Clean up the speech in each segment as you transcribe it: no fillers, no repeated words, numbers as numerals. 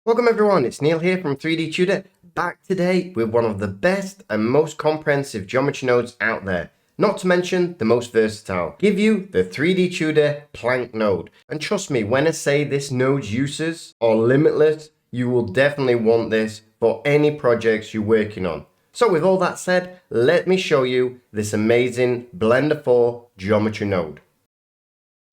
Welcome everyone, it's Neil here from 3D Tutor, back today with one of the best and most comprehensive geometry nodes out there. Not to mention the most versatile. Give you the 3D Tutor plank node. And trust me, when I say this node's uses are limitless, you will definitely want this for any projects you're working on. So with all that said, let me show you this amazing Blender 4 geometry node.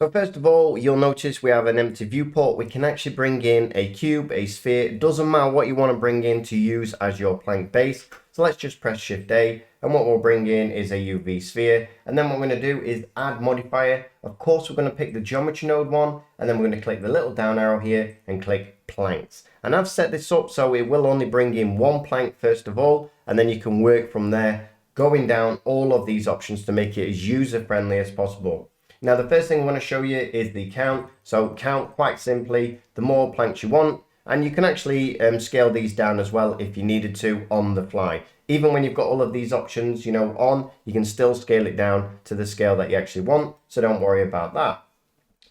So first of all, you'll notice we have an empty viewport. We can actually bring in a cube, a sphere. It doesn't matter what you want to bring in to use as your plank base. So let's just press Shift A, and what we'll bring in is a UV sphere. And then what we're going to do is add modifier. Of course, we're going to pick the geometry node one, and then we're going to click the little down arrow here and click planks. And I've set this up so it will only bring in one plank first of all, and then you can work from there, going down all of these options to make it as user-friendly as possible. Now the first thing I want to show you is the count. So count, quite simply, the more planks you want, and you can actually scale these down as well if you needed to on the fly. Even when you've got all of these options, on, you can still scale it down to the scale that you actually want, so don't worry about that.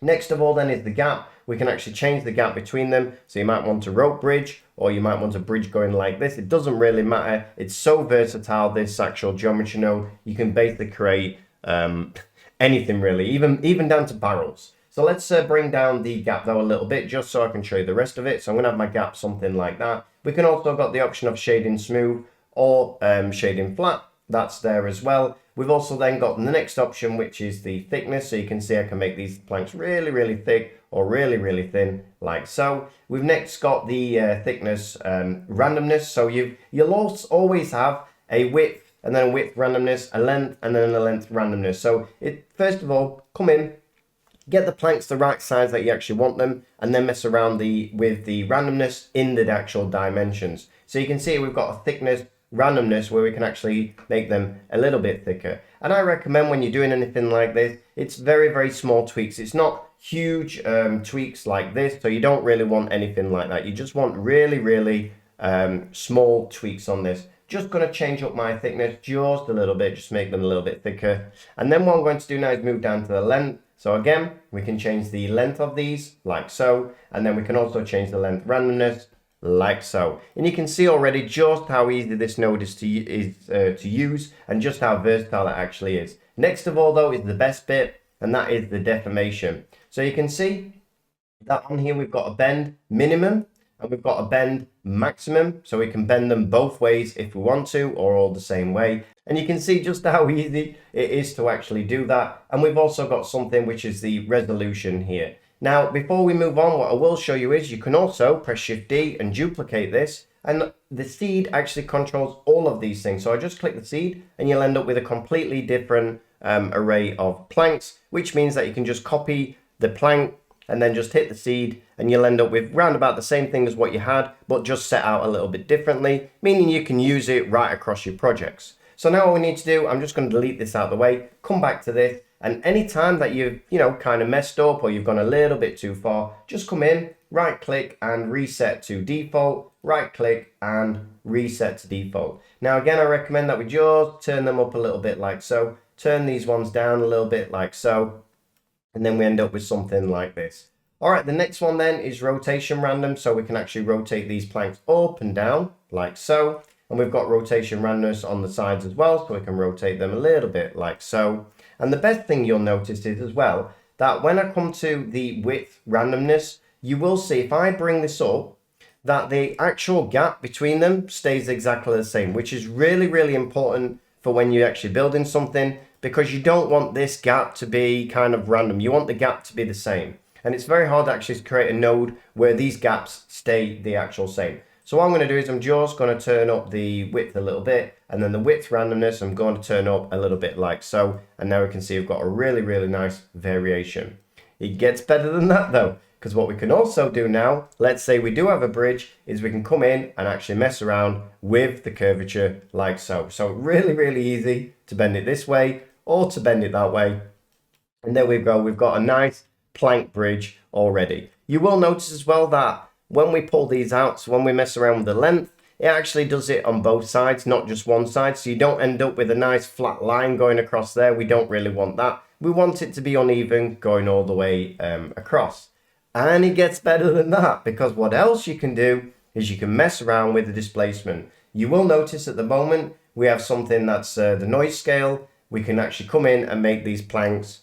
Next of all then is the gap. We can actually change the gap between them, so you might want a rope bridge, or you might want a bridge going like this. It doesn't really matter. It's so versatile, this actual geometry node. You can basically create anything really, even down to barrels. So let's bring down the gap though a little bit, just so I can show you the rest of it. So I'm going to have my gap something like that. We can also got the option of shading smooth or shading flat. That's there as well. We've also then got the next option, which is the thickness. So you can see I can make these planks really thick or really thin, like so. We've next got the thickness randomness. So you'll always have a width, and then a width randomness, a length, and then a length randomness. So first of all, come in, get the planks the right size that you actually want them, and then mess around with the randomness in the actual dimensions. So you can see we've got a thickness randomness where we can actually make them a little bit thicker. And I recommend when you're doing anything like this, it's very small tweaks. It's not huge tweaks like this, so you don't really want anything like that. You just want really small tweaks on this. Just going to change up my thickness just a little bit, just make them a little bit thicker. And then what I'm going to do now is move down to the length. So again, we can change the length of these like so, and then we can also change the length randomness like so. And you can see already just how easy this node is to use and just how versatile it actually is. Next of all though is the best bit, and that is the deformation. So you can see that on here we've got a bend minimum, and we've got a bend maximum, so we can bend them both ways if we want to, or all the same way. And you can see just how easy it is to actually do that. And we've also got something which is the resolution here. Now, before we move on, what I will show you is you can also press Shift D and duplicate this, and the seed actually controls all of these things. So I just click the seed and you'll end up with a completely different array of planks, which means that you can just copy the plank and then just hit the seed, and you'll end up with round about the same thing as what you had, but just set out a little bit differently, meaning you can use it right across your projects. So now what we need to do, I'm just going to delete this out of the way, come back to this, and anytime that you've, kind of messed up or you've gone a little bit too far, just come in, right click and reset to default, right click and reset to default. Now again, I recommend that we just turn them up a little bit like so, turn these ones down a little bit like so, and then we end up with something like this. All right, the next one then is rotation random. So we can actually rotate these planks up and down like so. And we've got rotation randomness on the sides as well, so we can rotate them a little bit like so. And the best thing you'll notice is as well, that when I come to the width randomness, you will see if I bring this up, that the actual gap between them stays exactly the same, which is really important for when you're actually building something, because you don't want this gap to be kind of random. You want the gap to be the same. And it's very hard actually to create a node where these gaps stay the actual same. So what I'm going to do is I'm just going to turn up the width a little bit, and then the width randomness I'm going to turn up a little bit like so. And now we can see we've got a really nice variation. It gets better than that though, because what we can also do now, let's say we do have a bridge, is we can come in and actually mess around with the curvature like so. So really easy to bend it this way or to bend it that way. And there we go, we've got a nice plank bridge already. You will notice as well that when we pull these out, so when we mess around with the length, it actually does it on both sides, not just one side. So you don't end up with a nice flat line going across there. We don't really want that. We want it to be uneven going all the way across. And it gets better than that, because what else you can do is you can mess around with the displacement. You will notice at the moment we have something that's the noise scale. We can actually come in and make these planks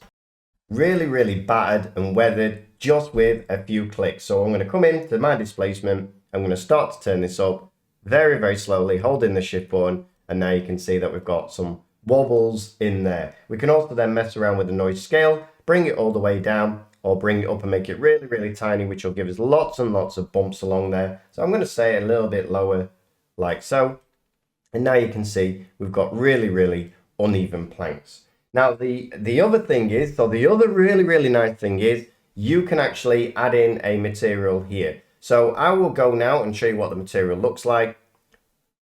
really battered and weathered just with a few clicks. So I'm going to come into my displacement. I'm going to start to turn this up very slowly, holding the shift button. And now you can see that we've got some wobbles in there. We can also then mess around with the noise scale, bring it all the way down, or bring it up and make it really tiny, which will give us lots and lots of bumps along there. So I'm going to say a little bit lower, like so. And now you can see we've got really uneven planks. Now the other thing is, so the other really nice thing is, you can actually add in a material here. So I will go now and show you what the material looks like.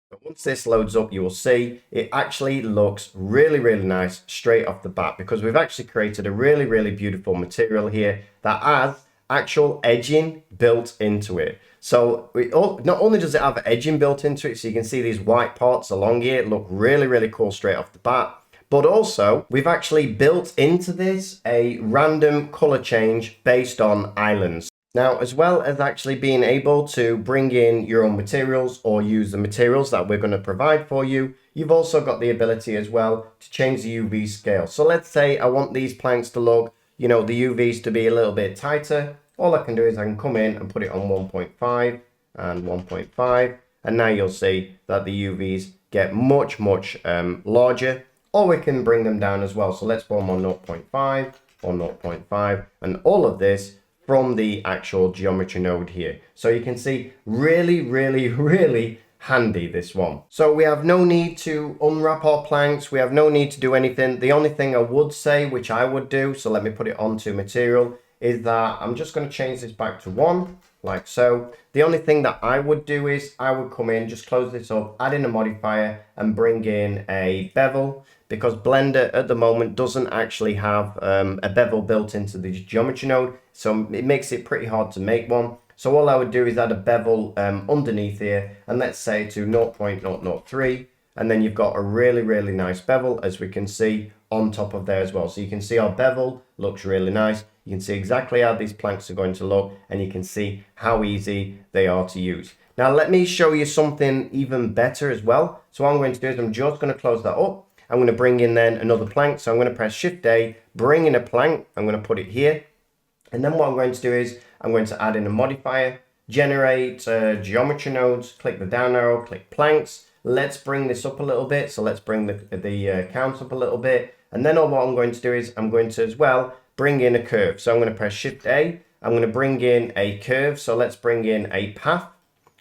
But once this loads up, you will see it actually looks really nice straight off the bat, because we've actually created a really beautiful material here that has actual edging built into it. So not only does it have edging built into it, so you can see these white parts along here look really cool straight off the bat, but also we've actually built into this a random color change based on islands. Now, as well as actually being able to bring in your own materials or use the materials that we're going to provide for you, you've also got the ability as well to change the UV scale. So let's say I want these planks to look, you know, the UVs to be a little bit tighter. All I can do is I can come in and put it on 1.5 and 1.5. And now you'll see that the UVs get much larger, or we can bring them down as well. So let's put them on 0.5 or 0.5, and all of this from the actual geometry node here. So you can see really handy, this one. So we have no need to unwrap our planks. We have no need to do anything. The only thing I would say, which I would do, so let me put it onto material, is that I'm just going to change this back to 1, like so. The only thing that I would do is I would come in, just close this up, add in a modifier and bring in a bevel, because Blender at the moment doesn't actually have a bevel built into the geometry node, so it makes it pretty hard to make one. So all I would do is add a bevel underneath here, and let's say to 0.003, and then you've got a really nice bevel, as we can see on top of there as well. So you can see our bevel looks really nice. You can see exactly how these planks are going to look, and you can see how easy they are to use. Now let me show you something even better as well. So what I'm going to do is I'm just going to close that up. I'm going to bring in then another plank. So I'm going to press Shift A, bring in a plank. I'm going to put it here. And then what I'm going to do is I'm going to add in a modifier, generate geometry nodes, click the down arrow, click planks. Let's bring this up a little bit. So let's bring the count up a little bit. And then what I'm going to do is I'm going to as well bring in a curve. So I'm going to press Shift A. I'm going to bring in a curve. So let's bring in a path.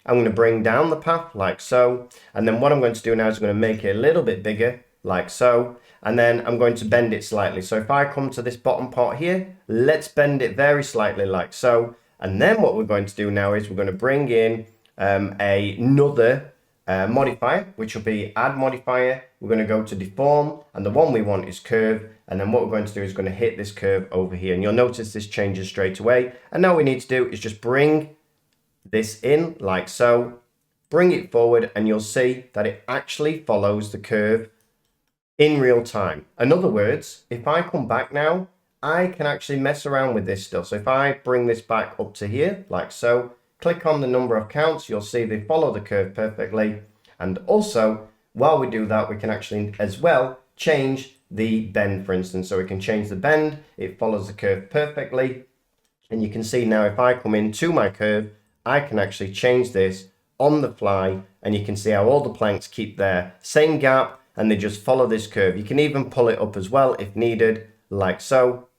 I'm going to bring down the path like so. And then what I'm going to do now is I'm going to make it a little bit bigger like so. And then I'm going to bend it slightly. So if I come to this bottom part here, let's bend it very slightly like so. And then what we're going to do now is we're going to bring in another modifier, which will be add modifier. We're going to go to deform, and the one we want is curve. And then what we're going to do is going to hit this curve over here, and you'll notice this changes straight away. And now what we need to do is just bring this in like so, bring it forward, and you'll see that it actually follows the curve in real time. In other words, if I come back now, I can actually mess around with this still. So if I bring this back up to here like so, click on the number of counts, you'll see they follow the curve perfectly. And also, while we do that, we can actually as well change the bend, for instance. So we can change the bend, it follows the curve perfectly. And you can see now if I come into my curve, I can actually change this on the fly, and you can see how all the planks keep their same gap and they just follow this curve. You can even pull it up as well if needed, like so.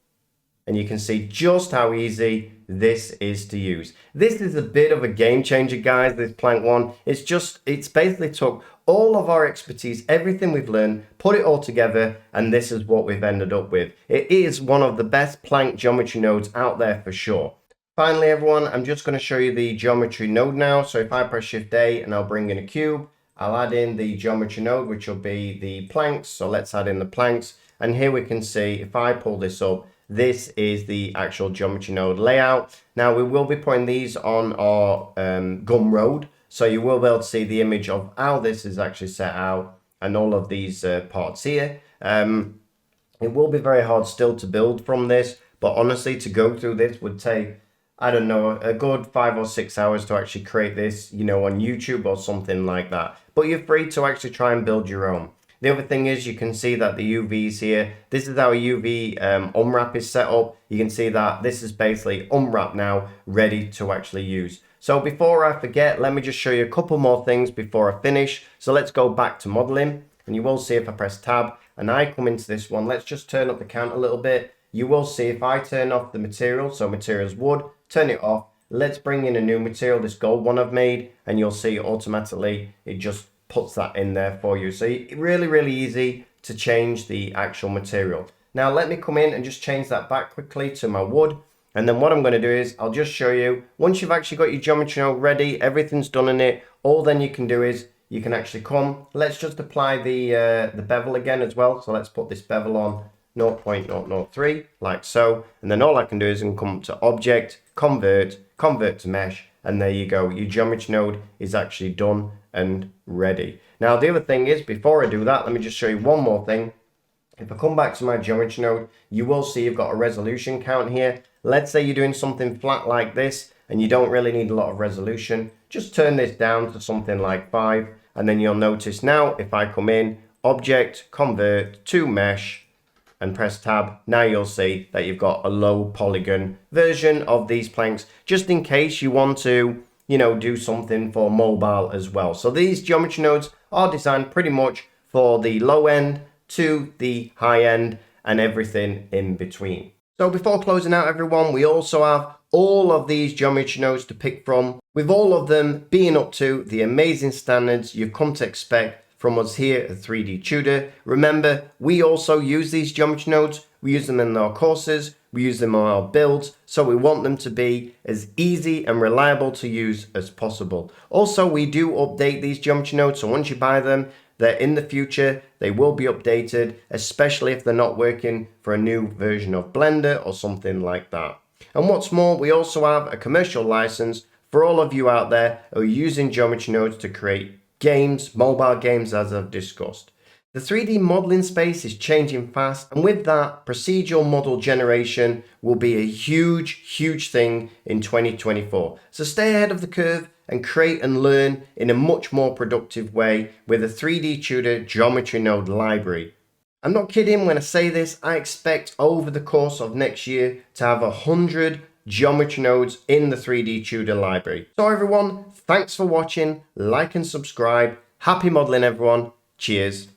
And you can see just how easy this is to use. This is a bit of a game changer, guys, this plank one. It's basically took all of our expertise, everything we've learned, put it all together, and this is what we've ended up with. It is one of the best plank geometry nodes out there for sure. Finally, everyone, I'm just going to show you the geometry node now. So if I press Shift A and I'll bring in a cube, I'll add in the geometry node, which will be the planks. So let's add in the planks. And here we can see, if I pull this up, this is the actual geometry node layout. Now we will be putting these on our Gumroad. So you will be able to see the image of how this is actually set out and all of these parts here. It will be very hard still to build from this, but honestly, to go through this would take I don't know, a good 5 or 6 hours to actually create this, you know, on YouTube or something like that. But you're free to actually try and build your own. The other thing is you can see that the UVs here, this is how a UV unwrap is set up. You can see that this is basically unwrap now, ready to actually use. So before I forget, let me just show you a couple more things before I finish. So let's go back to modeling, and you will see if I press tab and I come into this one, let's just turn up the count a little bit. You will see if I turn off the material, so materials wood, turn it off. Let's bring in a new material, this gold one I've made, and you'll see automatically it just puts that in there for you. So really easy to change the actual material. Now let me come in and just change that back quickly to my wood. And then what I'm going to do is I'll just show you, once you've actually got your geometry node ready, everything's done in it, all then you can do is you can actually come, let's just apply the bevel again as well. So let's put this bevel on 0.003 like so, and then all I can do is come to object, convert to mesh, and there you go, your geometry node is actually done and ready. Now the other thing is, before I do that, let me just show you one more thing. If I come back to my geometry node, you will see you've got a resolution count here. Let's say you're doing something flat like this and you don't really need a lot of resolution, just turn this down to something like 5, and then you'll notice now if I come in, object, convert to mesh, and press tab, now you'll see that you've got a low polygon version of these planks, just in case you want to, you know, do something for mobile as well. So these geometry nodes are designed pretty much for the low end to the high end and everything in between. So before closing out everyone, we also have all of these geometry nodes to pick from, with all of them being up to the amazing standards you've come to expect from us here at 3D Tutor. Remember, we also use these geometry nodes. We use them in our courses, we use them on our builds, so we want them to be as easy and reliable to use as possible. Also, we do update these geometry nodes, so once you buy them, they're in the future, they will be updated, especially if they're not working for a new version of Blender or something like that. And what's more, we also have a commercial license for all of you out there who are using geometry nodes to create games, mobile games, as I've discussed. The 3D modeling space is changing fast, and with that, procedural model generation will be a huge thing in 2024. So stay ahead of the curve and create and learn in a much more productive way with a 3D Tutor geometry node library. I'm not kidding when I say this, I expect over the course of next year to have 100 geometry nodes in the 3D Tutor library. So everyone, thanks for watching, like and subscribe. Happy modeling everyone. Cheers.